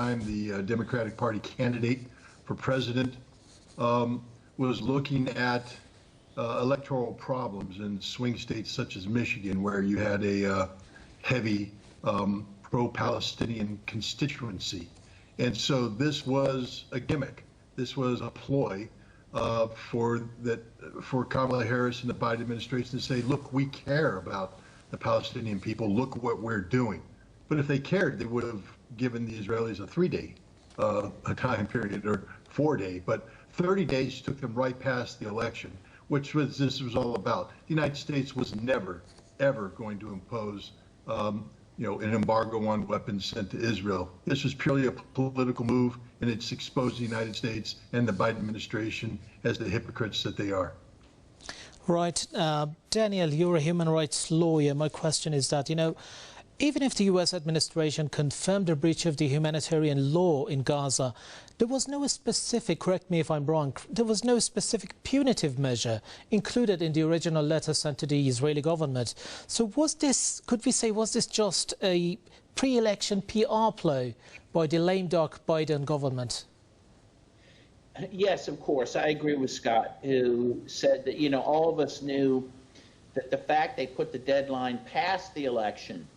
time the Democratic Party candidate for president, was looking at electoral problems in swing states such as Michigan, where you had a heavy pro-Palestinian constituency. And so this was a gimmick. This was a ploy for Kamala Harris and the Biden administration to say, look, we care about the Palestinian people. Look what we're doing. But if they cared, they would have given the Israelis a 3-day a time period, or 4-day. But 30 days took them right past the election, which was this was all about. The United States was never, ever going to impose an embargo on weapons sent to Israel. This was purely a political move, and it's exposed the United States and the Biden administration as the hypocrites that they are. Right. Daniel, you're a human rights lawyer. My question is that, even if the U.S. administration confirmed a breach of the humanitarian law in Gaza, there was no specific, correct me if I'm wrong, there was no specific punitive measure included in the original letter sent to the Israeli government. So was this, could we say, was this just a pre-election PR ploy by the lame duck Biden government? Yes, of course. I agree with Scott, who said that, all of us knew that the fact they put the deadline past the election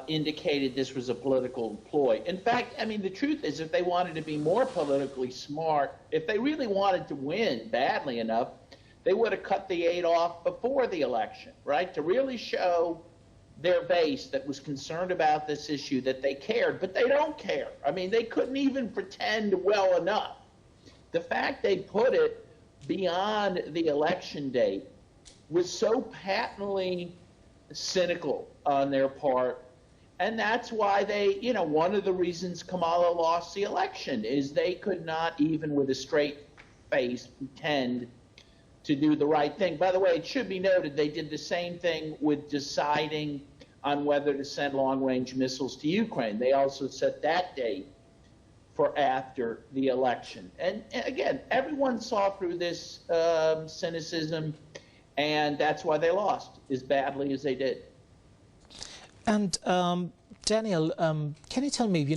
indicated this was a political ploy. In fact, the truth is, if they wanted to be more politically smart, if they really wanted to win badly enough, they would have cut the aid off before the election, right? To really show their base that was concerned about this issue that they cared, but they don't care. They couldn't even pretend well enough. The fact they put it beyond the election date was so patently cynical on their part. And that's why they, one of the reasons Kamala lost the election is they could not even with a straight face pretend to do the right thing. By the way, it should be noted they did the same thing with deciding on whether to send long-range missiles to Ukraine. They also set that date for after the election. And again, everyone saw through this cynicism, and that's why they lost as badly as they did. And Daniel, can you tell me,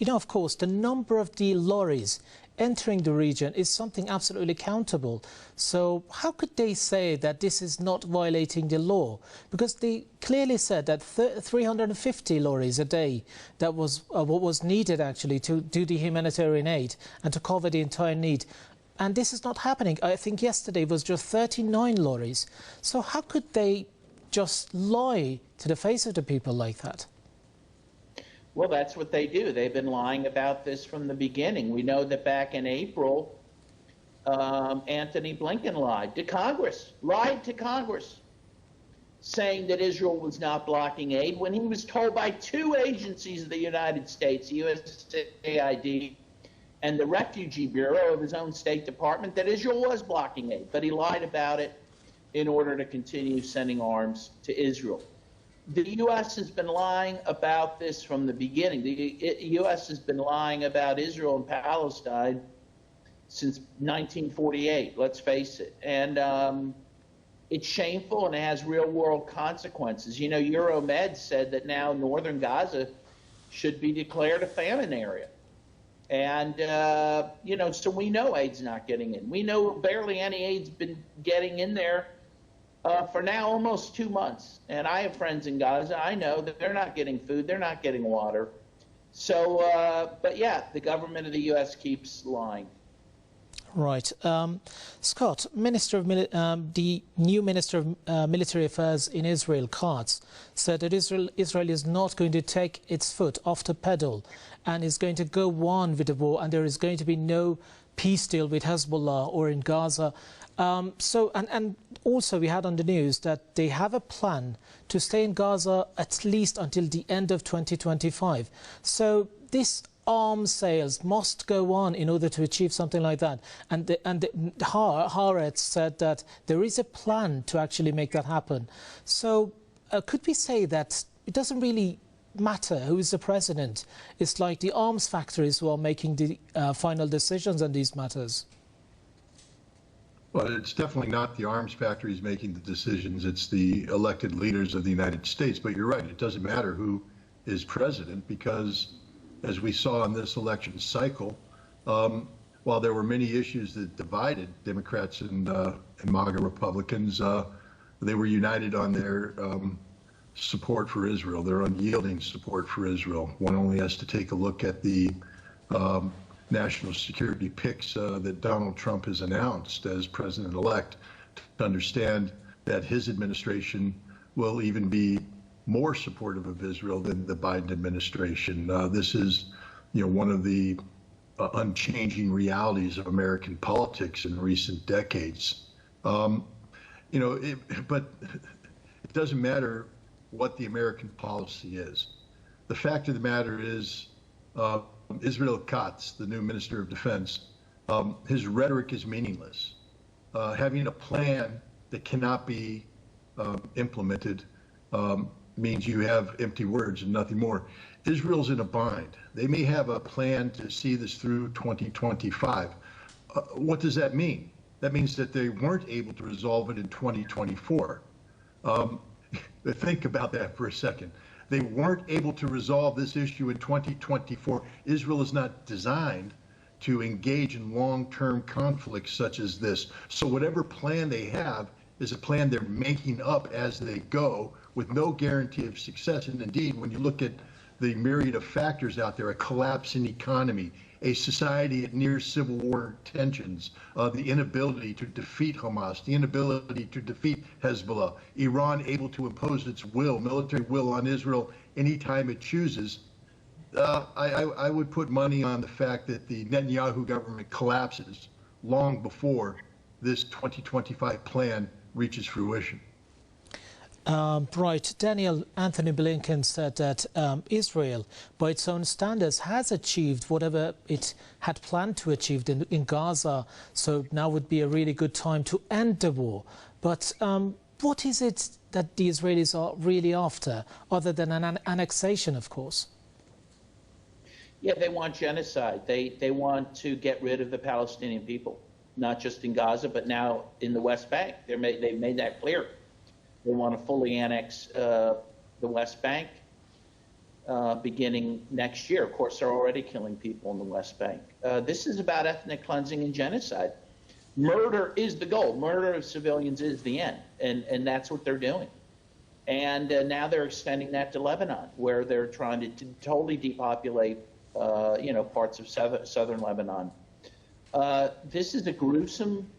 of course, the number of the lorries entering the region is something absolutely countable. So how could they say that this is not violating the law? Because they clearly said that 350 lorries a day, that was what was needed actually to do the humanitarian aid and to cover the entire need. And this is not happening. I think yesterday was just 39 lorries. So how could they just lie to the face of the people like that? Well, that's what they do. They've been lying about this from the beginning. We know that back in April, Anthony Blinken lied to Congress, saying that Israel was not blocking aid when he was told by two agencies of the United States, USAID and the Refugee Bureau of his own State Department, that Israel was blocking aid. But he lied about it in order to continue sending arms to Israel. The U.S. has been lying about this from the beginning. The U.S. has been lying about Israel and Palestine since 1948, let's face it. And it's shameful and it has real-world consequences. Euromed said that now northern Gaza should be declared a famine area. And, so we know aid's not getting in. We know barely any aid's been getting in there for now almost 2 months. And I have friends in Gaza. I know that they're not getting food. They're not getting water. So, but yeah, the government of the U.S. keeps lying. Right. Scott, the new Minister of Military Affairs in Israel, Katz, said that Israel is not going to take its foot off the pedal and is going to go on with the war, and there is going to be no peace deal with Hezbollah or in Gaza. And also we had on the news that they have a plan to stay in Gaza at least until the end of 2025. So this arms sales must go on in order to achieve something like that. And Haaretz said that there is a plan to actually make that happen. So could we say that it doesn't really matter who is the president? It's like the arms factories who are making the final decisions on these matters. Well, it's definitely not the arms factories making the decisions. It's the elected leaders of the United States. But you're right, it doesn't matter who is president, because as we saw in this election cycle, while there were many issues that divided Democrats and MAGA Republicans, they were united on their support for Israel, their unyielding support for Israel. One only has to take a look at the national security picks that Donald Trump has announced as president-elect to understand that his administration will even be more supportive of Israel than the Biden administration. This is, one of the unchanging realities of American politics in recent decades. But it doesn't matter what the American policy is. The fact of the matter is, Israel Katz, the new Minister of Defense, his rhetoric is meaningless. Having a plan that cannot be implemented means you have empty words and nothing more. Israel's in a bind. They may have a plan to see this through 2025. What does that mean? That means that they weren't able to resolve it in 2024. Think about that for a second. They weren't able to resolve this issue in 2024. Israel is not designed to engage in long-term conflicts such as this. So whatever plan they have is a plan they're making up as they go with no guarantee of success. And indeed, when you look at the myriad of factors out there, a collapsing economy, a society at near civil war tensions, the inability to defeat Hamas, the inability to defeat Hezbollah, Iran able to impose its will, military will on Israel anytime it chooses, I would put money on the fact that the Netanyahu government collapses long before this 2025 plan reaches fruition. Right. Daniel, Anthony Blinken said that Israel, by its own standards, has achieved whatever it had planned to achieve in Gaza. So now would be a really good time to end the war. But what is it that the Israelis are really after, other than an annexation, of course? Yeah, they want genocide. They want to get rid of the Palestinian people, not just in Gaza, but now in the West Bank. They've made that clear. They want to fully annex the West Bank beginning next year. Of course, they're already killing people in the West Bank. This is about ethnic cleansing and genocide. Murder is the goal. Murder of civilians is the end, and that's what they're doing. And now they're extending that to Lebanon, where they're trying to totally depopulate, parts of southern Lebanon. This is a gruesome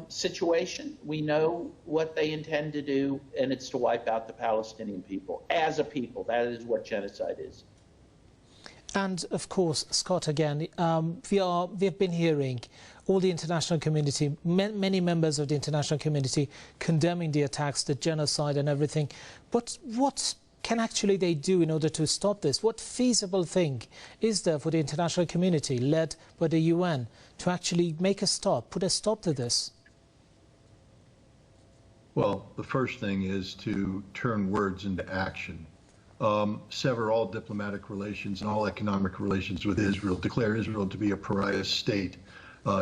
situation. We know what they intend to do, and it's to wipe out the Palestinian people as a people. That is what genocide is. And of course, Scott, again, we have been hearing all the international community, many members of the international community condemning the attacks, the genocide and everything. But what can actually they do in order to stop this? What feasible thing is there for the international community, led by the UN, to actually make a stop, put a stop to this? Well, the first thing is to turn words into action. Sever all diplomatic relations and all economic relations with Israel, declare Israel to be a pariah state,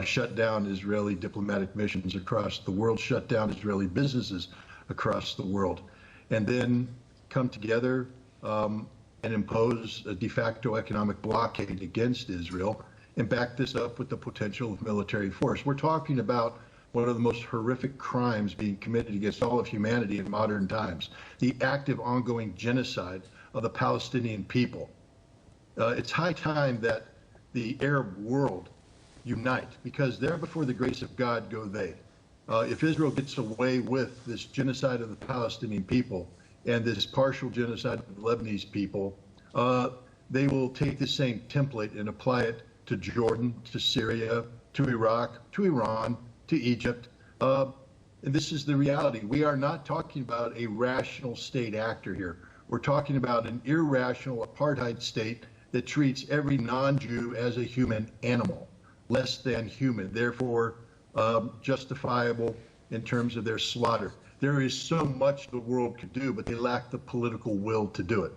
shut down Israeli diplomatic missions across the world, shut down Israeli businesses across the world, and then come together and impose a de facto economic blockade against Israel and back this up with the potential of military force. We're talking about one of the most horrific crimes being committed against all of humanity in modern times, the active ongoing genocide of the Palestinian people. It's high time that the Arab world unite, because there before the grace of God go they. If Israel gets away with this genocide of the Palestinian people and this partial genocide of the Lebanese people, they will take the same template and apply it to Jordan, to Syria, to Iraq, to Iran, to Egypt. And this is the reality. We are not talking about a rational state actor here. We're talking about an irrational apartheid state that treats every non-Jew as a human animal, less than human, therefore justifiable in terms of their slaughter. There is so much the world could do, but they lack the political will to do it.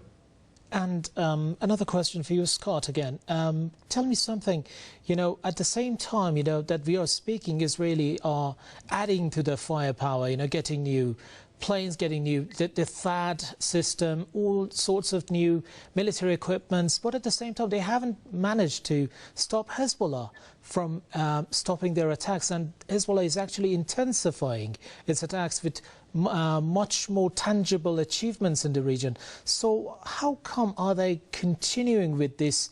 And another question for you, Scott, again. Tell me something, at the same time, that we are speaking, Israeli are adding to their firepower, getting new planes getting new, the THAAD system, all sorts of new military equipments, but at the same time they haven't managed to stop Hezbollah from stopping their attacks, and Hezbollah is actually intensifying its attacks with much more tangible achievements in the region. So how come are they continuing with this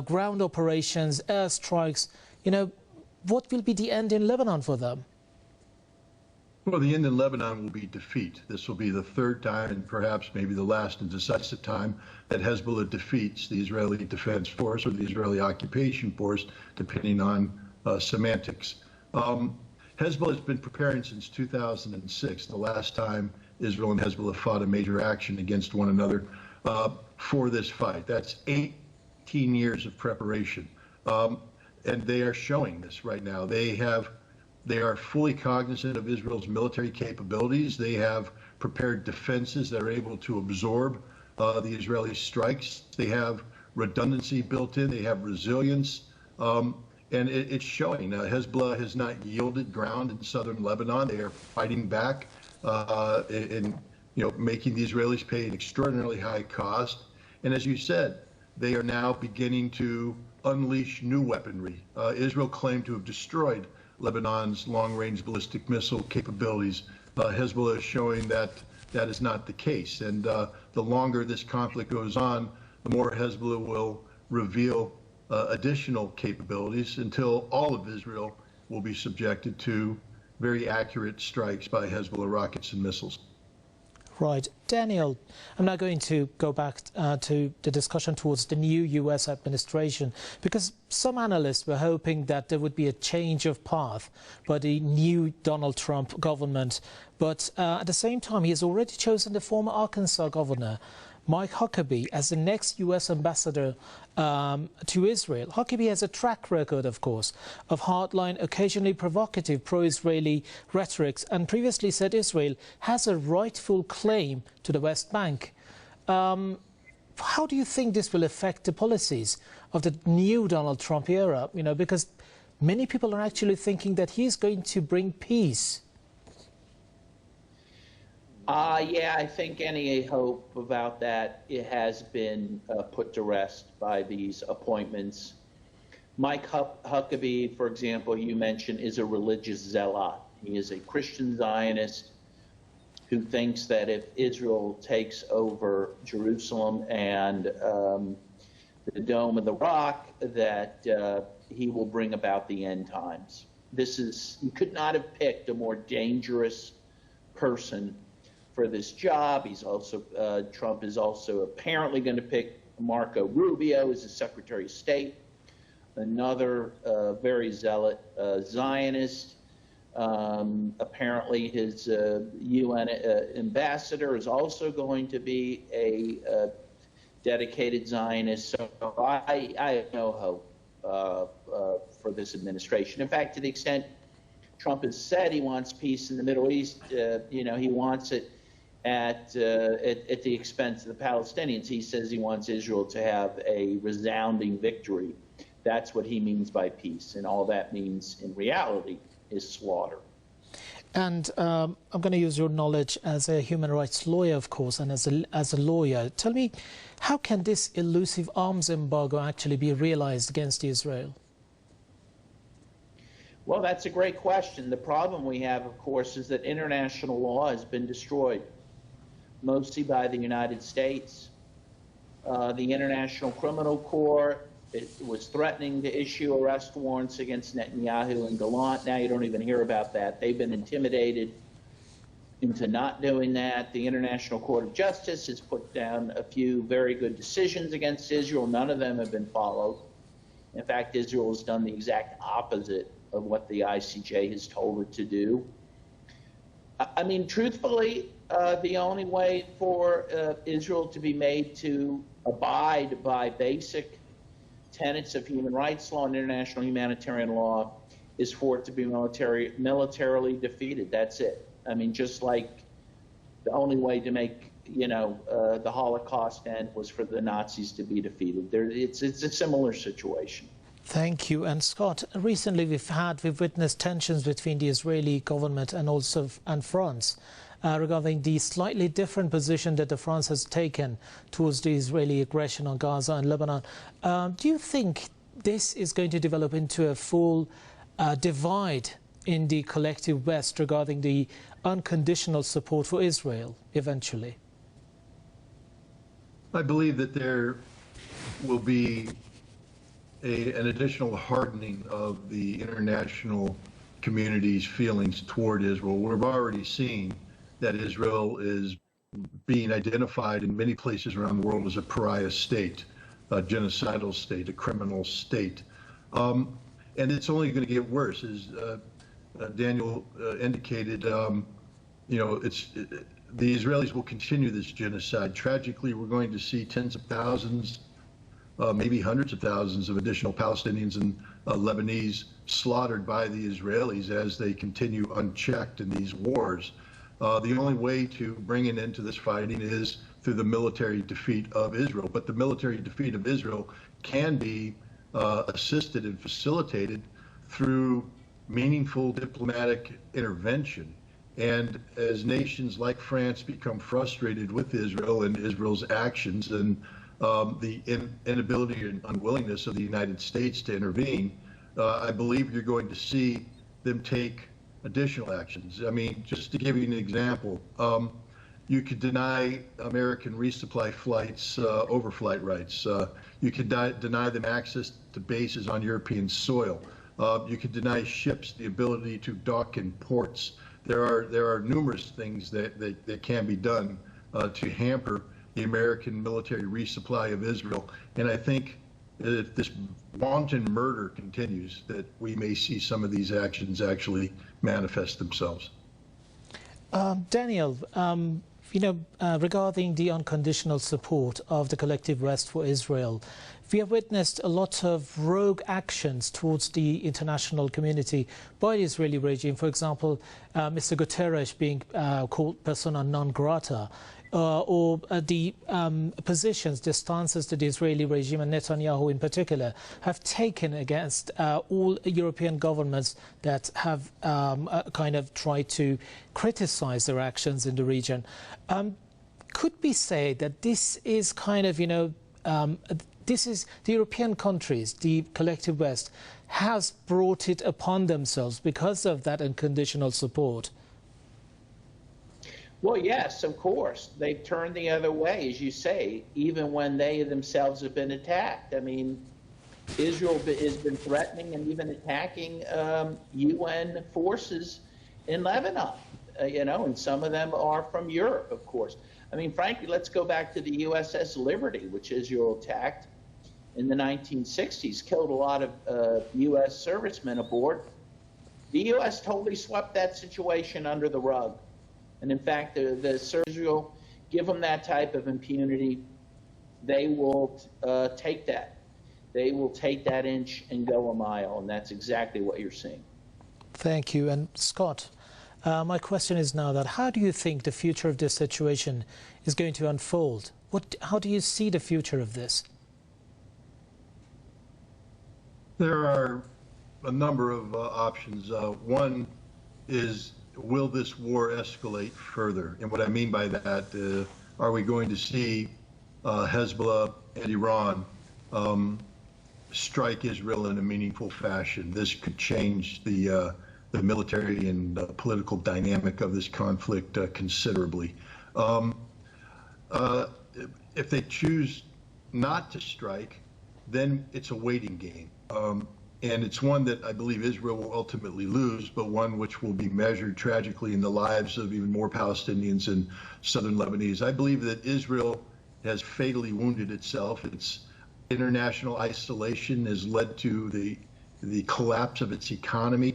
ground operations, airstrikes? You know, what will be the end in Lebanon for them? Well, the end in Lebanon will be defeat. This will be the third time and perhaps maybe the last and decisive time that Hezbollah defeats the Israeli Defense Force or the Israeli Occupation Force, depending on semantics. Hezbollah has been preparing since 2006, the last time Israel and Hezbollah fought a major action against one another for this fight. That's 18 years of preparation. And they are showing this right now. They are fully cognizant of Israel's military capabilities. They have prepared defenses that are able to absorb the Israeli strikes. They have redundancy built in. They have resilience. And it's showing. Hezbollah has not yielded ground in southern Lebanon. They are fighting back and making the Israelis pay an extraordinarily high cost. And as you said, they are now beginning to unleash new weaponry. Israel claimed to have destroyed Lebanon's long-range ballistic missile capabilities. Hezbollah is showing that that is not the case. And the longer this conflict goes on, the more Hezbollah will reveal additional capabilities until all of Israel will be subjected to very accurate strikes by Hezbollah rockets and missiles. Right. Daniel, I'm now going to go back to the discussion towards the new U.S. administration, because some analysts were hoping that there would be a change of path by the new Donald Trump government. But at the same time, he has already chosen the former Arkansas governor, Mike Huckabee, as the next U.S. ambassador to Israel. Huckabee has a track record, of course, of hardline, occasionally provocative pro-Israeli rhetoric, and previously said Israel has a rightful claim to the West Bank. How do you think this will affect the policies of the new Donald Trump era? You know, because many people are actually thinking that he's going to bring peace. Yeah, I think any hope about that, it has been put to rest by these appointments. Mike Huckabee, for example, you mentioned, is a religious zealot. He is a Christian Zionist who thinks that if Israel takes over Jerusalem and the Dome of the Rock, that he will bring about the end times. You could not have picked a more dangerous person for this job. He's also Trump is also apparently going to pick Marco Rubio as his Secretary of State, another very zealot Zionist. Apparently his UN ambassador is also going to be a dedicated Zionist. So I have no hope for this administration. In fact, to the extent Trump has said he wants peace in the Middle East, he wants it at the expense of the Palestinians. He says he wants Israel to have a resounding victory. That's what he means by peace, and all that means in reality is slaughter. And I'm going to use your knowledge as a human rights lawyer, of course, and as a lawyer. Tell me, how can this elusive arms embargo actually be realized against Israel? Well, that's a great question. The problem we have, of course, is that international law has been destroyed, mostly by the United States. The International Criminal Court was threatening to issue arrest warrants against Netanyahu and Gallant. Now you don't even hear about that. They've been intimidated into not doing that. The International Court of Justice has put down a few very good decisions against Israel. None of them have been followed. In fact, Israel has done the exact opposite of what the ICJ has told it to do. I mean, truthfully, the only way for Israel to be made to abide by basic tenets of human rights law and international humanitarian law is for it to be militarily defeated. That's it. I mean, just like the only way to make, the Holocaust end was for the Nazis to be defeated. It's a similar situation. Thank you. And Scott, recently we've witnessed tensions between the Israeli government and France. regarding the slightly different position that France has taken towards the Israeli aggression on Gaza and Lebanon. Do you think this is going to develop into a full divide in the collective West regarding the unconditional support for Israel eventually? I believe that there will be an additional hardening of the international community's feelings toward Israel. We've already seen that Israel is being identified in many places around the world as a pariah state, a genocidal state, a criminal state. And it's only going to get worse. As Daniel indicated, the Israelis will continue this genocide. Tragically, we're going to see tens of thousands, maybe hundreds of thousands of additional Palestinians and Lebanese slaughtered by the Israelis as they continue unchecked in these wars. The only way to bring an end to this fighting is through the military defeat of Israel. But the military defeat of Israel can be assisted and facilitated through meaningful diplomatic intervention. And as nations like France become frustrated with Israel and Israel's actions and the inability and unwillingness of the United States to intervene, I believe you're going to see them take additional actions. I mean, just to give you an example, you could deny American resupply flights overflight rights. You could deny them access to bases on European soil. You could deny ships the ability to dock in ports. There are numerous things that can be done to hamper the American military resupply of Israel. And I think that if this wanton murder continues, that we may see some of these actions actually manifest themselves. Daniel, regarding the unconditional support of the collective West for Israel, we have witnessed a lot of rogue actions towards the international community by the Israeli regime. For example, Mr. Guterres being called persona non grata, or the positions, the stances that the Israeli regime and Netanyahu in particular have taken against all European governments that have kind of tried to criticize their actions in the region. Could we say that this is kind of, this is the European countries, the collective West, has brought it upon themselves because of that unconditional support? Well, yes, of course. They've turned the other way, as you say, even when they themselves have been attacked. I mean, Israel has been threatening and even attacking UN forces in Lebanon, and some of them are from Europe, of course. I mean, frankly, let's go back to the USS Liberty, which Israel attacked in the 1960s, killed a lot of U.S. servicemen aboard. The U.S. totally swept that situation under the rug. And in fact, the Israel, give them that type of impunity, they will take that. They will take that inch and go a mile, and that's exactly what you're seeing. Thank you. And Scott, my question is now that how do you think the future of this situation is going to unfold? How do you see the future of this? There are a number of options. One is, will this war escalate further? And what I mean by that, are we going to see Hezbollah and Iran strike Israel in a meaningful fashion? This could change the military and political dynamic of this conflict considerably. If they choose not to strike, then it's a waiting game. And it's one that I believe Israel will ultimately lose, but one which will be measured tragically in the lives of even more Palestinians and southern Lebanese. I believe that Israel has fatally wounded itself. Its international isolation has led to the collapse of its economy.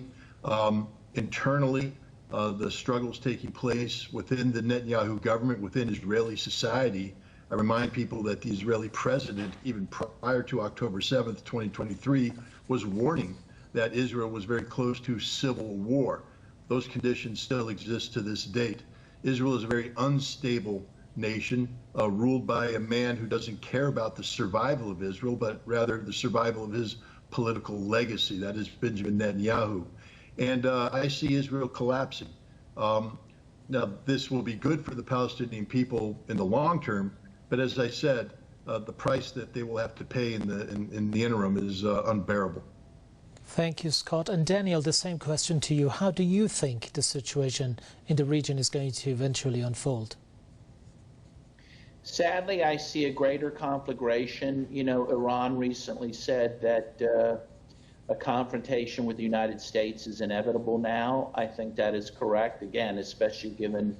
Internally, the struggles taking place within the Netanyahu government, within Israeli society. I remind people that the Israeli president, even prior to October 7th, 2023, was warning that Israel was very close to civil war. Those conditions still exist to this date. Israel is a very unstable nation, ruled by a man who doesn't care about the survival of Israel, but rather the survival of his political legacy. That is Benjamin Netanyahu. And I see Israel collapsing. Now, this will be good for the Palestinian people in the long term, but as I said, the price that they will have to pay in the interim is unbearable. Thank you, Scott. And Daniel, the same question to you. How do you think the situation in the region is going to eventually unfold? Sadly, I see a greater conflagration. You know, Iran recently said that a confrontation with the United States is inevitable now. I think that is correct, again, especially given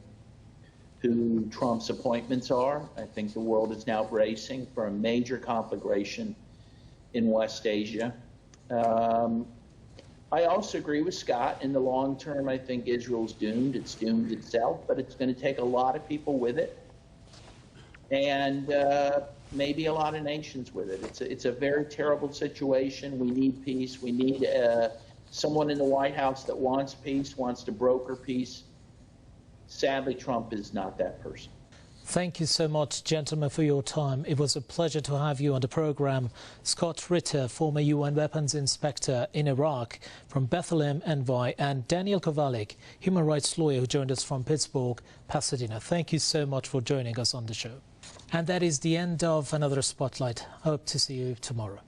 who Trump's appointments are. I think the world is now bracing for a major conflagration in West Asia. I also agree with Scott. In the long term, I think Israel's doomed. It's doomed itself, but it's going to take a lot of people with it, and maybe a lot of nations with it. It's a very terrible situation. We need peace. We need someone in the White House that wants peace, wants to broker peace. Sadly, Trump is not that person. Thank you so much, gentlemen, for your time. It was a pleasure to have you on the program. Scott Ritter, former UN weapons inspector in Iraq from Bethlehem, NY, and Daniel Kovalik, human rights lawyer who joined us from Pittsburgh, Pasadena. Thank you so much for joining us on the show. And that is the end of another Spotlight. Hope to see you tomorrow.